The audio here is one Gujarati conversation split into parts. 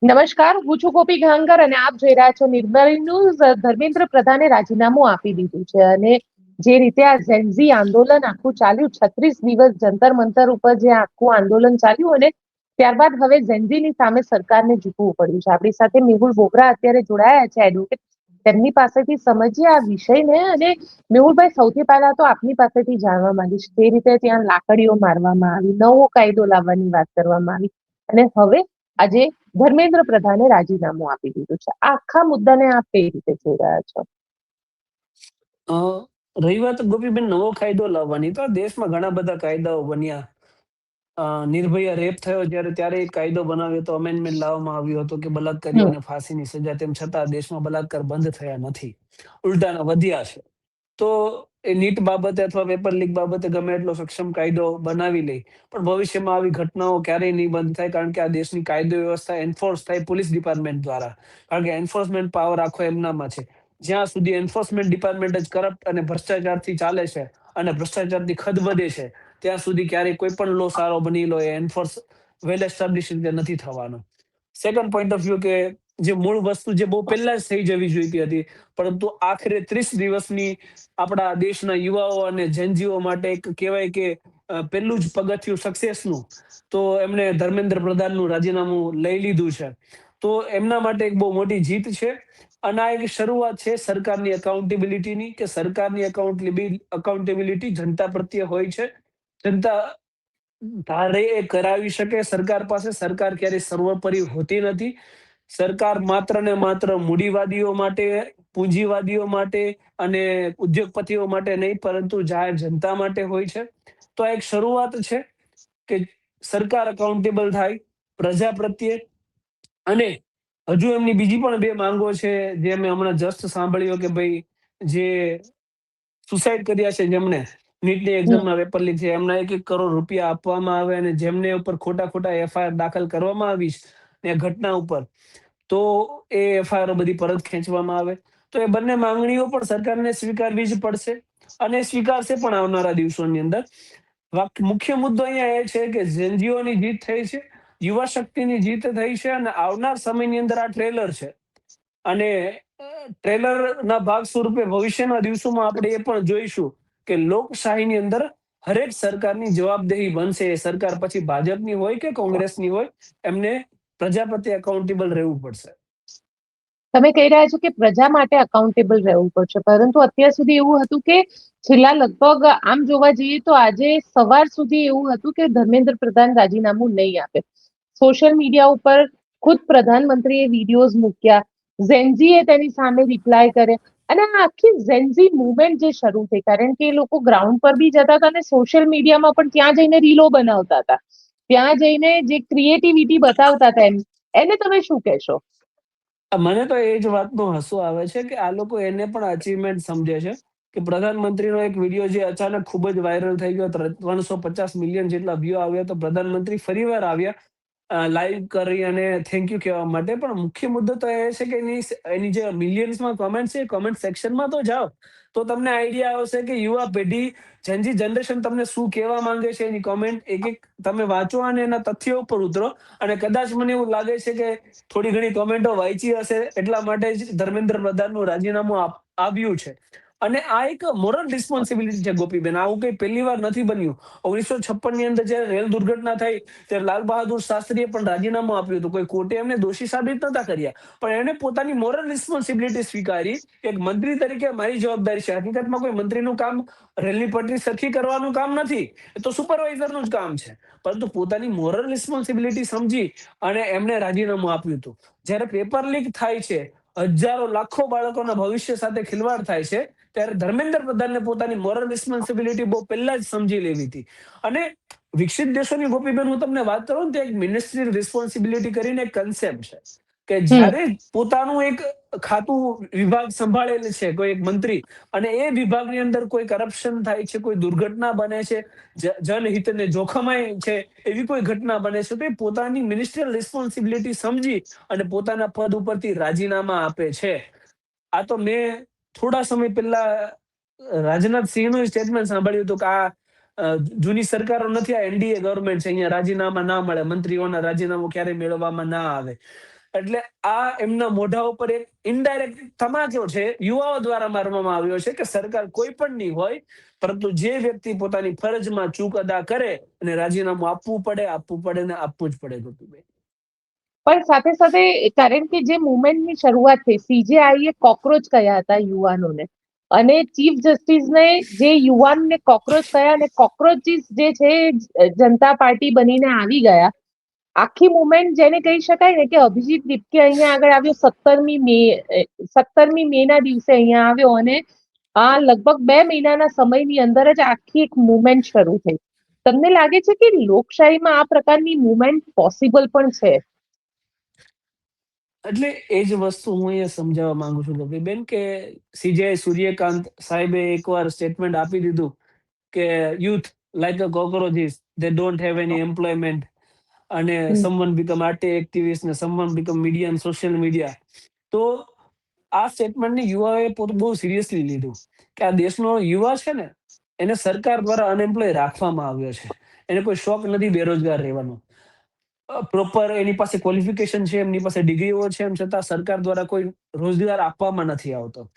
નમસ્કાર, હું છું ગોપી ઘાંગર અને આપ જોઈ રહ્યા છો નિર્ભય ન્યૂઝ. ધર્મેન્દ્ર પ્રધાને રાજીનામું આપી દીધું છે અને જે રીતે આ ઝેન્ઝી આંદોલન આખું ચાલ્યું, 36 દિવસ જંતર મંતર ઉપર જે આખું આંદોલન ચાલ્યું અને ત્યારબાદ હવે ઝેન્ઝીની સામે સરકારને ઝૂકવું પડ્યું છે. આપણી સાથે મેહુલ બોગરા અત્યારે જોડાયા છે, એડવોકેટ. તેમની પાસેથી સમજીએ આ વિષયને. અને મેહુલભાઈ, સૌથી પહેલા તો આપની પાસેથી જાણવા માંગીશ, જે રીતે ત્યાં લાકડીઓ મારવામાં આવી, નવો કાયદો લાવવાની વાત કરવામાં આવી અને હવે આજે ધર્મેન્દ્ર પ્રધાને રાજીનામું આપી દીધું છે. આ આખા મુદ્દાને આપ કઈ રીતે જોઈ રહ્યા છો? રહી વાત ગોપીબેન નવો કાયદો લાવવાની, તો આ દેશમાં ઘણા બધા કાયદાઓ બન્યા. નિર્ભયા રેપ થયો ત્યારે એક કાયદો બનાવ્યો હતો, અમેન્ડમેન્ટ લાવવામાં આવ્યો હતો કે બલાત્કારીઓને ફાંસીની સજા. તેમ છતાં દેશમાં બલાત્કાર બંધ થયા નથી, ઉલટાના વધ્યા છે. તો એ નીટ બાબતે અથવા પેપર લીક બાબતે ગમે એટલો સક્ષમ કાયદો બનાવી લે, પણ ભવિષ્યમાં આવી ઘટનાઓ ક્યારેય નહીં બંધ થાય, કારણ કે આ દેશની કાયદો વ્યવસ્થા એન્ફોર્સ થાય પોલીસ ડિપાર્ટમેન્ટ દ્વારા, કારણ કે એન્ફોર્સમેન્ટ પાવર આખો એમનામાં છે. જ્યાં સુધી એન્ફોર્સમેન્ટ ડિપાર્ટમેન્ટ જ કરપ્ટ અને ભ્રષ્ટાચારથી ચાલે છે અને ભ્રષ્ટાચારથી ખદબદે છે, ત્યાં સુધી ક્યારેય કોઈ પણ લો સારો બની લો એ એન્ફોર્સ વેલ એસ્ટાબ્લિશ રીતે નથી થવાનો. સેકન્ડ પોઈન્ટ ઓફ વ્યૂ કે જે મૂળ વસ્તુ જે બહુ પહેલા જ થઈ જવી જોઈતી હતી, પરંતુ આખરે 30 દિવસની આપણા દેશના યુવાઓ અને જેનજીઓ માટે એક કહેવાય કે પહેલું જ પગથિયું સક્સેસનું, તો એમણે ધર્મેન્દ્ર પ્રધાનનું રાજીનામું લઈ લીધું છે. તો એમના માટે એક બહુ મોટી જીત છે. અને આ એક શરૂઆત છે સરકારની એકાઉન્ટેબિલિટીની, કે સરકારની અકાઉન્ટેબિલિટી જનતા પ્રત્યે હોય છે. જનતા ધારે એ કરાવી શકે સરકાર પાસે. સરકાર ક્યારેય સર્વોપરી હોતી નથી. સરકાર માત્ર ને માત્ર મૂડીવાદીઓ માટે, પૂંજીવાદીઓ માટે અને ઉદ્યોગપતિઓ માટે નહીં, પરંતુ જાહેર જનતા માટે હોય છે. તો આ એક શરૂઆત છે કે સરકાર અકાઉન્ટેબલ થાય પ્રજા પ્રત્યે. અને હજુ એમની બીજી પણ બે માંગો છે, જે મેં હમણાં જસ્ટ સાંભળ્યો કે ભાઈ જે સુસાઇડ કર્યા છે, જેમને નીટની એક્ઝામમાં પેપર લીક છે, એમના 1-1 કરોડ રૂપિયા આપવામાં આવે, અને જેમને ઉપર ખોટા એફઆઈઆર દાખલ કરવામાં આવી એ ઘટના ઉપર, તો એ એફઆઈઆર બધી પરત ખેંચવામાં આવે. તો એ બંને માંગણીઓ પણ સરકારને સ્વીકારવી જ પડશે, અને સ્વીકારશે પણ આવનારા દિવસોની અંદર. મુખ્ય મુદ્દો અહીંયા એ છે કે જેનજીઓની જીત થઈ છે, યુવા શક્તિની જીત થઈ છે, અને આવનાર સમયની અંદર આ ટ્રેલર છે. અને ટ્રેલરના ભાગ સ્વરૂપે ભવિષ્યના દિવસોમાં આપણે એ પણ જોઈશું કે લોકશાહીની અંદર હરેક સરકારની જવાબદેહી બનશે. એ સરકાર પછી ભાજપની હોય કે કોંગ્રેસની હોય, એમને પ્રજા પ્રત્યે એકાઉન્ટેબલ રહેવું પડશે. તમે કહી રહ્યા છો કે પ્રજા માટે અકાઉન્ટેબલ રહેવું પડશે, પરંતુ અત્યાર સુધી એવું હતું કે છેલ્લા લગભગ આમ જોવા જઈએ તો આજે સવાર સુધી એવું હતું કે ધર્મેન્દ્ર પ્રધાન રાજીનામું નહીં આપે. સોશિયલ મીડિયા ઉપર ખુદ પ્રધાનમંત્રીએ વિડીયોઝ મૂક્યા, ઝેન્ઝીએ તેની સામે રિપ્લાય કરે, અને આ આખી ઝેન્ઝી મુવમેન્ટ જે શરૂ થઈ, કારણ કે એ લોકો ગ્રાઉન્ડ પર બી જતા હતા અને સોશિયલ મીડિયામાં પણ ત્યાં જઈને રીલો બનાવતા હતા, ત્યાં જઈને જે ક્રિએટિવિટી બતાવતા હતા, એને તમે શું કહેશો? મને તો એ જ વાતનો હસવું આવે છે કે આ લોકો એને પણ અચીવમેન્ટ સમજે છે, કે પ્રધાનમંત્રીનો એક વિડીયો જે અચાનક ખૂબ જ વાયરલ થઈ ગયો, 350 મિલિયન જેટલા વ્યૂ આવ્યા, તો પ્રધાનમંત્રી ફરીવાર આવ્યા લાઈવ કરી અને થેન્ક યુ કહેવા માટે. પણ મુખ્ય મુદ્દો તો એ છે કે એની જે મિલિયન્સમાં કોમેન્ટ છે, કોમેન્ટ સેક્શનમાં તો જાઓ, તો તમને આઈડિયા આવશે કે યુવા પેઢી, જેનજી જનરેશન તમને શું કહેવા માંગે છે. એની કોમેન્ટ એક તમે વાંચો અને એના તથ્યો ઉપર ઉતરો, અને કદાચ મને એવું લાગે છે કે થોડી ઘણી કોમેન્ટો વાંચી હશે, એટલા માટે જ ધર્મેન્દ્ર પ્રધાનનું રાજીનામું આવ્યું છે. અને આ એક મોરલ રિસ્પોન્સિબિલિટી છે ગોપીબેન. આવું કઈ પહેલી વાર નથી બન્યું. 1956 ની અંદર જયારે રેલ દુર્ઘટના થઈ, ત્યારે લાલ બહાદુર શાસ્ત્રીએ પણ રાજીનામું આપ્યું હતું. કોઈ કોર્ટે એમને દોષી સાબિત નતા કર્યા, પણ એને પોતાની મોરલ રિસ્પોન્સિબિલિટી સ્વીકારી. એક મંત્રી તરીકે મારી જવાબદારી છે. હકીકતમાં કોઈ મંત્રીનું કામ રેલની પટરી સરખી કરવાનું કામ નથી, એ તો સુપરવાઇઝરનું જ કામ છે. પરંતુ પોતાની મોરલ રિસ્પોન્સિબિલિટી સમજી અને એમને રાજીનામું આપ્યું હતું. જ્યારે પેપર લીક થાય છે, હજારો લાખો બાળકોના ભવિષ્ય સાથે ખિલવાડ થાય છે, ત્યારે ધર્મેન્દ્ર પ્રધાનને પોતાની મોરલ રિસ્પોન્સિબિલિટી બહુ પહેલા જ સમજી લેવી હતી. અને વિકસિત દેશોની ગોપીબેન હું તમને વાત કરું ને, તો એક મિનિસ્ટ્રી રિસ્પોન્સિબિલિટી કરીને એક કન્સેપ્ટ છે, કે જ્યારે પોતાનું એક ખાતું વિભાગ સંભાળેલ છે કોઈ એક મંત્રી, અને એ વિભાગની અંદર કોઈ કરપ્શન થાય છે, કોઈ દુર્ઘટના બને છે, જનહિતને જોખમાય છે, એવી કોઈ ઘટના બને છે, તો એ પોતાની મિનિસ્ટ્રીયલ રિસ્પોન્સિબિલિટી સમજી અને પોતાના પદ ઉપરથી રાજીનામા આપે છે. આ તો મેં થોડા સમય પહેલા રાજનાથ સિંહનું સ્ટેટમેન્ટ સાંભળ્યું હતું કે આ જૂની સરકારો નથી, આ એનડીએ ગવર્મેન્ટ છે, અહીંયા રાજીનામા ના મળે, મંત્રીઓના રાજીનામું ક્યારે મેળવવામાં ના આવે. એટલે આ એમના મોઢા ઉપર એક ઇનડાયરેક્ટ તમાચો છે યુવાઓ દ્વારા મારવામાં આવ્યો છે કે સરકાર કોઈ પણ નહીં હોય, પરંતુ જે વ્યક્તિ પોતાની ફરજમાં ચૂક અદા કરે અને રાજીનામું આપવું પડે ને આપવું જ પડે. ગોપીભાઈ, પણ સાથે સાથે કારણ કે જે મુવમેન્ટની શરૂઆત થઈ, સીજેઆઈએ કોકરોચ કહ્યા હતા યુવાનોને, અને ચીફ જસ્ટિસને જે યુવાનને કોકરોચ કહ્યા, અને કોકરોચીસ જે છે જનતા પાર્ટી બનીને આવી ગયા. આખી મુવમેન્ટ જેને કહી શકાય ને કે અભિજીત દીપકે અહીંયા આગળ આવ્યો 17મી મે ના દિવસે અહીંયા આવ્યો, અને આ લગભગ 2 મહિનાના સમયની અંદર જ આખી એક મુવમેન્ટ શરૂ થઈ. તમને લાગે છે કે લોકશાહીમાં આ પ્રકારની મુવમેન્ટ પોસિબલ પણ છે? એટલે એ જ વસ્તુ હું અહીંયા સમજાવવા માંગુ છું ગોપીબેન, કે સીજે સૂર્યકાંત સાહેબે એકવાર સ્ટેટમેન્ટ આપી દીધું કે youth like a cockroaches, they don't have any employment, અને someone become RT activist ને someone become media and social media. તો આ સ્ટેટમેન્ટને યુવાએ બહુ સિરિયસલી લીધું કે આ દેશનો યુવા છે ને, એને સરકાર દ્વારા અનએમ્પ્લોય રાખવામાં આવ્યો છે. એને કોઈ શોખ નથી બેરોજગાર રહેવાનો. પ્રોપર એની પાસે ક્વોલિફિકેશન છે, એમની પાસે ડિગ્રીઓ છે, એમ છતાં સરકાર દ્વારા કોઈ રોજગાર આપવામાં નથી આવતો.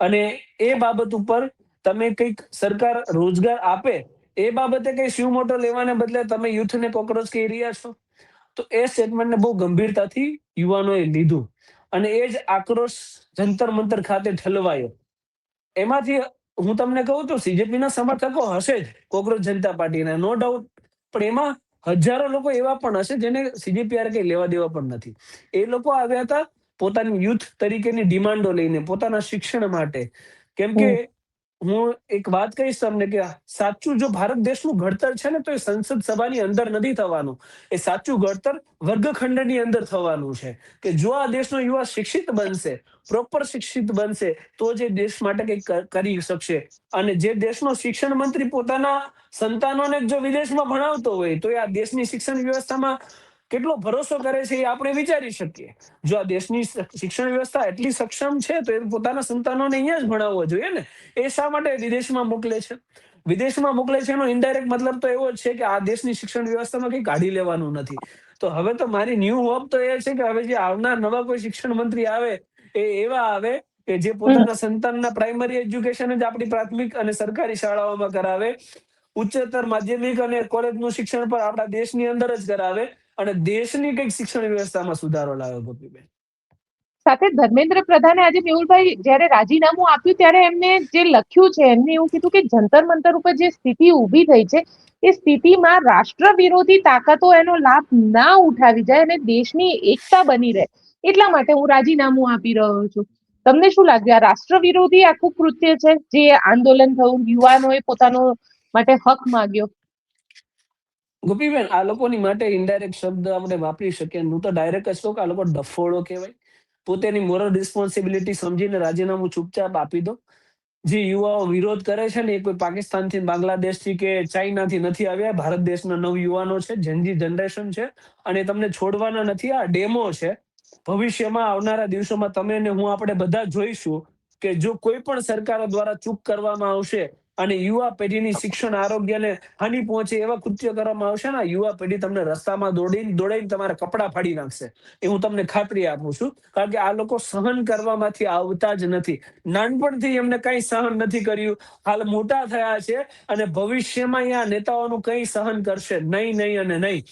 અને એ બાબત ઉપર તમે કંઈક સરકાર રોજગાર આપે એ બાબતે કઈ શું મોટો લેવાને બદલે તમે યુથને કોકરોચ કહી રહ્યા છો. તો એ સ્ટેટમેન્ટને બહુ ગંભીરતાથી યુવાનોએ લીધું, અને એ જ આક્રોશ જંતર મંતર ખાતે ઠલવાયો. એમાંથી હું તમને કહું તો સીજેપીના સમર્થકો હશે જ, કોકરોચ જનતા પાર્ટીના, નો ડાઉટ, પણ એમાં હજારો લોકો એવા પણ હશે જેને સીજેપી હારે કઈ લેવા દેવા પણ નથી. એ લોકો આવ્યા હતા પોતાની યુથ તરીકેની ડિમાન્ડો લઈને, પોતાના શિક્ષણ માટે. કેમ કે હું એક વાત કહીશ તમને કે સાચું જો ભારત દેશનું ઘડતર છે ને, તો એ સંસદ સભાની અંદર નથી થવાનું. એ સાચું ઘડતર વર્ગખંડની અંદર થવાનું છે. કે જો આ દેશનો યુવા શિક્ષિત બનશે, પ્રોપર શિક્ષિત બનશે, તો જ એ દેશ માટે કંઈક કરી શકશે. અને જે દેશનો શિક્ષણ મંત્રી પોતાના સંતાનોને જો વિદેશમાં ભણાવતો હોય, તો એ આ દેશની શિક્ષણ વ્યવસ્થામાં કેટલો ભરોસો કરે છે એ આપણે વિચારી શકીએ. જો આ દેશની શિક્ષણ વ્યવસ્થા એટલી સક્ષમ છે, તો એ પોતાના સંતાનોને અહીંયા જ ભણાવવા જોઈએ ને. એ શા માટે વિદેશમાં મોકલે છે? વિદેશમાં મોકલે છે એનો ઇનડાયરેક્ટ મતલબ તો એવો જ છે કે આ દેશની શિક્ષણ વ્યવસ્થામાં કંઈ કાઢી લેવાનું નથી. તો હવે તો મારી ન્યૂ હોપ તો એ છે કે હવે જે આવનાર નવા કોઈ શિક્ષણ મંત્રી આવે, એ એવા આવે કે જે પોતાના સંતાનના પ્રાઇમરી એજ્યુકેશન જ આપણી પ્રાથમિક અને સરકારી શાળાઓમાં કરાવે, ઉચ્ચતર માધ્યમિક અને કોલેજનું શિક્ષણ પણ આપણા દેશની અંદર જ કરાવે, અને દેશની કંઈક શિક્ષણ વ્યવસ્થામાં સુધારો લાવે. ગોપીબેન, સાથે ધર્મેન્દ્ર પ્રધાને આજે, મેહુલભાઈ, જ્યારે રાજીનામું આપ્યું ત્યારે એમને જે લખ્યું છે, એમને એવું કીધું કે જંતર મંતર ઉપર જે સ્થિતિ ઊભી થઈ છે, એ સ્થિતિમાં રાષ્ટ્ર વિરોધી તાકાતો એનો લાભ ના ઉઠાવી જાય અને દેશની એકતા બની રહે, એટલા માટે હું રાજીનામું આપી રહ્યો છું. તમને શું લાગ્યું, આ રાષ્ટ્ર વિરોધી આખું કૃત્ય છે જે આંદોલન થયું, યુવાનોએ પોતાનો માટે હક માંગ્યો? ગોપીબેન, આ લોકોની માટે ઇનડાયરેક્ટ શબ્દ આપણે વાપરી શકીએ. હું તો ડાયરેક્ટ જ કહું કે આ લોકો ડફોડો કહેવાય. પોતાની મોરલ રિસ્પોન્સિબિલિટી સમજીને રાજીનામું ચૂપચાપ આપી દો. જે યુવાઓ વિરોધ કરે છે ને, એ કોઈ પાકિસ્તાનથી, બાંગ્લાદેશથી કે ચાઇનાથી નથી આવ્યા. ભારત દેશના નવ યુવાનો છે, જેનજી જનરેશન છે, અને તમને છોડવાના નથી. આ ડેમો છે. ભવિષ્યમાં આવનારા દિવસોમાં તમે ને હું, આપણે બધા જોઈશું કે જો કોઈ પણ સરકારો દ્વારા ચૂક કરવામાં આવશે અને યુવા પેઢીની શિક્ષણ, આરોગ્યને હાનિ પહોંચે એવા કૃત્ય કરવામાં આવશે ને, યુવા પેઢી તમને રસ્તામાં દોડાઈને તમારા કપડા ફાડી નાખશે. એ હું તમને ખાતરી આપું છું. કારણ કે આ લોકો સહન કરવામાંથી આવતા જ નથી. નાનપણથી એમને કઈ સહન નથી કર્યું, હાલ મોટા થયા છે, અને ભવિષ્યમાં અહીંયા નેતાઓનું કઈ સહન કરશે નહીં અને નહીં.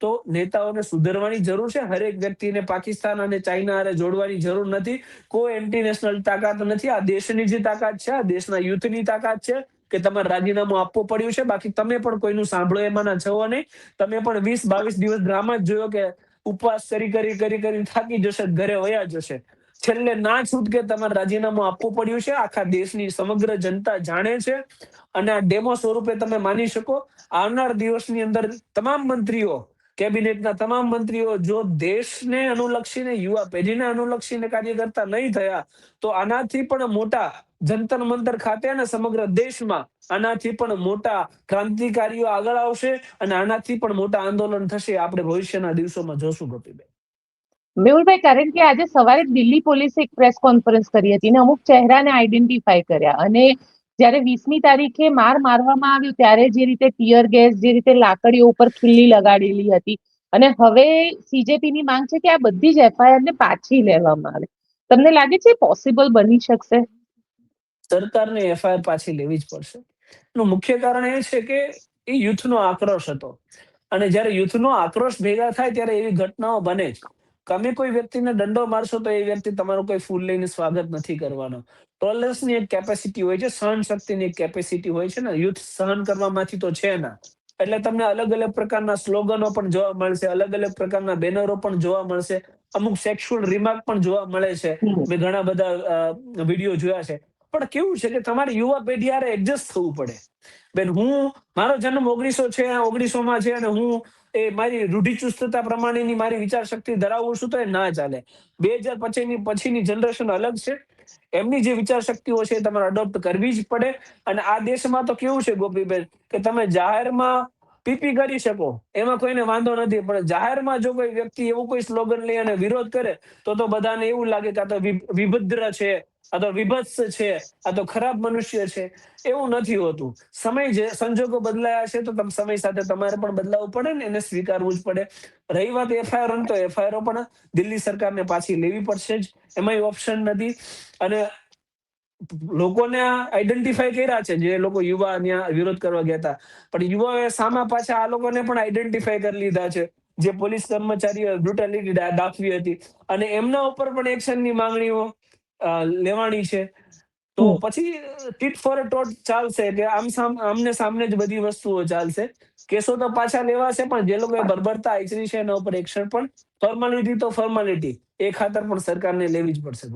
તો નેતાઓને સુધરવાની જરૂર છે. હરેક વ્યક્તિને પાકિસ્તાન અને ચાઇના હારે જોડવાની જરૂર નથી. કોઈ ઇન્ટરનેશનલ તાકાત નથી. આ દેશની જે તાકાત છે, આ દેશના યુથની તાકાત છે કે તમારે રાજીનામું આપવું પડ્યું છે. બાકી તમે પણ કોઈનું સાંભળો એમાંના છો નહીં. તમે પણ 20-22 દિવસ ડ્રામા જ જોયો કે ઉપવાસ કરી થાકી જશે, ઘરે વયા જશે. છેલ્લે ના છૂટકે તમારે રાજીનામું આપવું પડ્યું છે. આખા દેશની સમગ્ર જનતા જાણે છે, અને આ ડેમો સ્વરૂપે તમે માની શકો. આવનાર દિવસની અંદર તમામ મંત્રીઓ, કેબિનેટના તમામ મંત્રીઓ જો દેશને અનુલક્ષીને, યુવા પેઢીને અનુલક્ષીને કાર્ય કરતા નહીં થયા, તો આનાથી પણ મોટા જંતર મંતર ખાતે અને સમગ્ર દેશમાં આનાથી પણ મોટા ક્રાંતિકારીઓ આગળ આવશે, અને આનાથી પણ મોટા આંદોલન થશે. આપણે ભવિષ્યના દિવસોમાં જોશું. ગોપીબેન, મેહુલભાઈ, કારણ કે આજે સવારે દિલ્હી પોલીસે એક પ્રેસ કોન્ફરન્સ કરી હતી અને અમુક ચહેરાને આઈડેન્ટિફાઈ કર્યા, અને જ્યારે 20મી તારીખે મારવામાં આવ્યું ત્યારે જે રીતે ટીયર ગેસ, જે રીતે લાકડીઓ ઉપર ખીલ્લી લગાડેલી હતી, અને હવે સીજેપીની માંગ છે કે આ બધી જ એફઆઈઆર ને પાછી લેવામાં આવે. તમને લાગે છે પોસિબલ બની શકશે? સરકારને એફઆઈઆર પાછી લેવી જ પડશે. એનું મુખ્ય કારણ એ છે કે એ યુથનો આક્રોશ હતો. અને જ્યારે યુથનો આક્રોશ ભેગા થાય ત્યારે એવી ઘટનાઓ બને જ. તમે કોઈ વ્યક્તિને દંડો મારશો તો એ વ્યક્તિ તમારું કોઈ ફૂલ લઈને સ્વાગત નથી કરવાનો. ટોલરન્સની એક કેપેસિટી હોય છે, સહન શક્તિની એક કેપેસિટી હોય છે ને, યુથ સહન કરવામાંથી તો છે ના. એટલે તમને અલગ અલગ પ્રકારના સ્લોગનો પણ જોવા મળશે, અલગ અલગ પ્રકારના બેનરો પણ જોવા મળશે, અમુક સેક્સ્યુઅલ રિમાર્ક પણ જોવા મળે છે. મેં ઘણા બધા વિડીયો જોયા છે. પણ કેવું છે કે તમારી યુવા પેઢી હારે એડજસ્ટ થવું પડે. બેન, મારો જન્મ 1900માં છે અને હું મારી રૂઢિચુસ્તતા પ્રમાણેની મારી વિચાર શક્તિ ધરાવું છું તો એ ના ચાલે. 2025 પછીની જનરેશન અલગ છે. એમની જે વિચાર શક્તિઓ છે એ તમારે અડોપ્ટ કરવી જ પડે. અને આ દેશમાં તો કેવું છે ગોપીબેન, કે તમે જાહેરમાં પીપી કરી શકો, એમાં કોઈને વાંધો નથી, પણ જાહેરમાં જો કોઈ વ્યક્તિ એવું કોઈ સ્લોગન લઈ અને વિરોધ કરે તો બધાને એવું લાગે કે આ તો વિભદ્ર છે, આ તો વિભત્સ છે, આ તો ખરાબ મનુષ્ય છે. એવું નથી હોતું. સંજોગો બદલાયા છે તો સમય સાથે તમારે પણ બદલાવવું પડે ને, એને સ્વીકારવું જ પડે. રહી વાત એફઆઈઆર, તો એફઆઈઆર પણ દિલ્હી સરકારને પાછી લેવી પડશે જ, એમાં ઓપ્શન નથી. અને લોકોને આઈડેન્ટિફાઈ કર્યા છે, જે લોકો યુવા ત્યાં વિરોધ કરવા ગયા હતા, પણ યુવાઓએ સામા પાછા આ લોકોને પણ આઈડેન્ટિફાઈ કરી લીધા છે, જે પોલીસ કર્મચારીઓ બ્રુટાલિટી દાખવી હતી. અને એમના ઉપર પણ એક્શનની માંગણીઓ લેવાની છે. તો પછી ટીટ ફોર ટોટ ચાલશે, કે આમને સામને જ બધી વસ્તુઓ ચાલશે. કેસો તો પાછા લેવાશે, પણ જે લોકોએ બર્બરતા આચરી છે એના ઉપર એક્શન પણ, ફોર્માલિટી તો ફોર્માલિટી, એ ખાતર પણ સરકારને લેવી જ પડશે.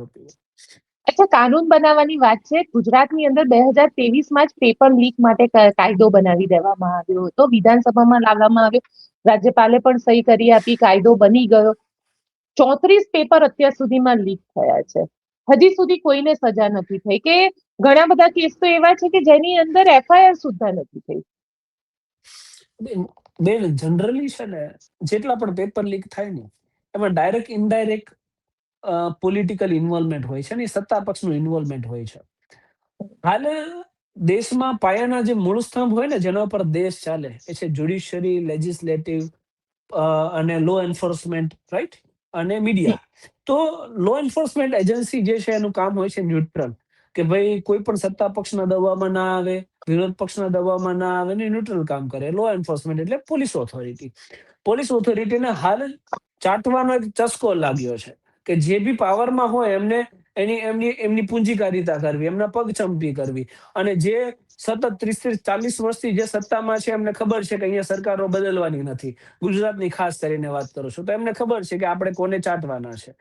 અચ્છા, કાનૂન બનાવવાની વાત છે. ગુજરાતની અંદર 2023માં જ પેપર લીક માટે કાયદો બનાવી દેવામાં આવ્યો હતો, વિધાનસભામાં લાવવામાં આવ્યો, રાજ્યપાલે પણ સહી કરી આપી, કાયદો બની ગયો. 34 પેપર અત્યાર સુધીમાં લીક થયા છે. હજી સુધી કોઈને સજા નથી થઈ, કે ઘણા બધા કેસ તો એવા છે કે જેની અંદર એફઆઈઆર સુદ્ધા નથી થઈ. બેન, જનરલી છે ને, જેટલા પણ પેપર લીક થાય ને, એમાં ડાયરેક્ટ ઇનડાયરેક્ટ પોલિટિકલ ઇન્વોલ્વમેન્ટ હોય છે ને, સત્તા પક્ષનું ઇન્વોલ્વમેન્ટ હોય છે. હાલ દેશમાં પાયાના જે મૂળ સ્તંભ હોય ને, જેના ઉપર દેશ ચાલે, એ છે જ્યુડિશિયરી, લેજિસ્લેટિવ અને લો એન્ફોર્સમેન્ટ, રાઈટ, અને મીડિયા. તો લો એન્ફોર્સમેન્ટ એજન્સી જે છે એનું કામ હોય છે ન્યુટ્રલ, કે ભાઈ કોઈ પણ સત્તા પક્ષના દબાવમાં ના આવે, વિરોધ પક્ષના દબાવમાં ના આવે ને, ન્યુટ્રલ કામ કરે. લો એન્ફોર્સમેન્ટ એટલે પોલીસ ઓથોરિટી. પોલીસ ઓથોરિટીને હાલ ચાટવાનો એક ચસ્કો લાગ્યો છે, કે જે બી પાવરમાં હોય એમને એમની પૂંજીકારિતા કરવી, એમના પગ ચંપી કરવી. અને જે સતત 30-40 વર્ષથી જે સત્તામાં છે, એમને ખબર છે કે અહીંયા સરકારો બદલવાની નથી. ગુજરાતની ખાસ કરીને વાત કરું છું, તો એમને ખબર છે કે આપણે કોને ચાટવાના છે.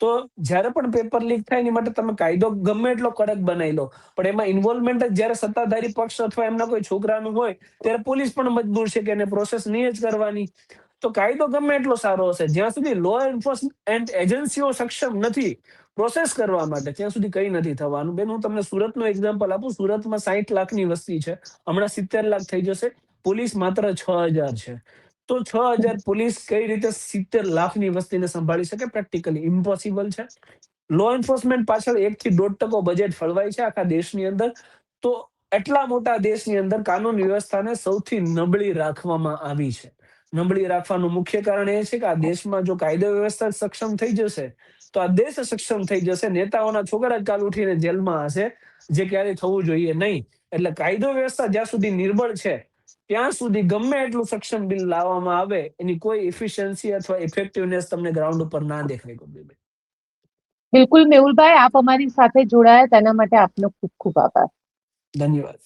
તો જ્યારે પણ પેપર લીક થાય, એની માટે તમે કાયદો ગમે એટલો કડક બનાવી લો, પણ એમાં ઇન્વોલ્વમેન્ટ જ જ્યારે સત્તાધારી પક્ષ અથવા એમના કોઈ છોકરાનું હોય, ત્યારે પોલીસ પણ મજબૂર છે કે એને પ્રોસેસ નહીં જ કરવાની. તો કાયદો ગમે એટલો સારો હશે, જ્યાં સુધી લો એન્ફોર્સમેન્ટ એજન્સીઓ સક્ષમ નથી પ્રોસેસ કરવા માટે, ત્યાં સુધી કઈ નથી થવાનું. બેન, હું તમને સુરતનું એક્ઝામ્પલ આપું. સુરતમાં 60 લાખની વસ્તી છે, હમણાં 70 લાખ થઈ જશે. પોલીસ માત્ર 6,000 છે. તો 6,000 પોલીસ કઈ રીતે 70 લાખની વસ્તીને સંભાળી શકે? પ્રેક્ટિકલી ઇમ્પોસિબલ છે. લો એન્ફોર્સમેન્ટ પાછળ 1% બજેટ ફળવાય છે આખા દેશની અંદર. તો એટલા મોટા દેશની અંદર કાનૂન વ્યવસ્થાને સૌથી નબળી રાખવામાં આવી છે. નબળી રાખવાનું મુખ્ય કારણ એ છે કે આ દેશમાં જો કાયદો વ્યવસ્થા સક્ષમ થઈ જશે, તો આ દેશ સક્ષમ થઈ જશે. નેતાઓના છોકરા જ કાલ ઉઠીને જેલમાં હશે, જે ક્યારેય થવું જોઈએ નહીં. એટલે કાયદો વ્યવસ્થા જ્યાં સુધી નિર્બળ છે, ત્યાં સુધી ગમે એટલું સક્ષમ બિલ લાવવામાં આવે, એની કોઈ એફિશિયન્સી અથવા ઇફેક્ટિવનેસ તમને ગ્રાઉન્ડ ઉપર ના દેખાય. બિલકુલ મેહુલભાઈ, આપ અમારી સાથે જોડાયા તેના માટે આપનો ખૂબ ખૂબ આભાર. ધન્યવાદ.